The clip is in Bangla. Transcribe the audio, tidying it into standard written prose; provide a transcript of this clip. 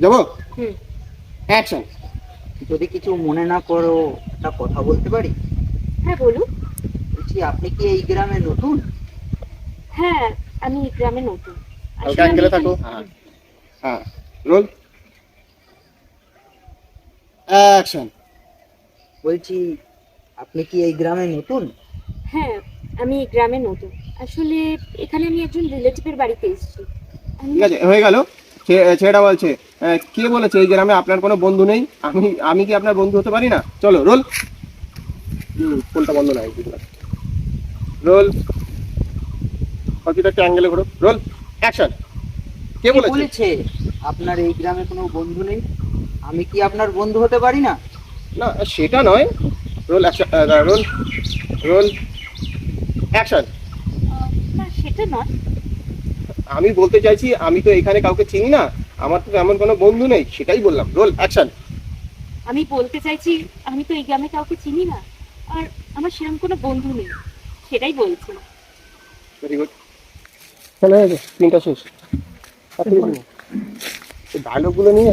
যাবো? হুম। অ্যাকশন। যদি কিছু মনে না করো, একটা কথা বলতে পারি? হ্যাঁ বলুন। বলছি, আপনি কি এই গ্রামে নতুন? হ্যাঁ, আমি এই গ্রামে নতুন। হালকা আসলে আমি অ্যাঙ্গেলে থাকো। এখানে হ্যাঁ, রোল অ্যাকশন। বলছি, আপনি কি এই গ্রামে নতুন? হ্যাঁ, আমি এই গ্রামে নতুন। আসলে এখানে আমি একজন রিলেটিভের বাড়িতে এসেছি। আমি ঠিক আছে, হয়ে গেল। ছেলেটা বলছে, কে বলেছে এই গ্রামে আপনার কোনো বন্ধু নেই? আমি আমি কি আপনার বন্ধু হতে পারি না? চলো রোল। ফোনটা বন্ধ নাই। রোল। একটা অ্যাঙ্গেলে ঘোরো। Roll action. কে কে বলেছে? বলেছে আপনার এই গ্রামে কোনো বন্ধু নেই? আমি কি আপনার বন্ধু হতে পারি না? না, সেটা নয়। Role action. Role. Role action. না, সেটা নয়। আমি বলতে চাইছি, আমি তো এখানে কাউকে চিনি না, আমার তো এমন কোনো বন্ধু নেই, সেটাই বললাম। Roll action. আমি বলতে চাইছি, আমি তো এই গ্রামে কাউকে চিনি না, আর আমার সেরকম কোনো বন্ধু নেই, সেটাই বলছি। Very good. তাহলে তিনটা শেষ। ডায়লগগুলো নিয়ে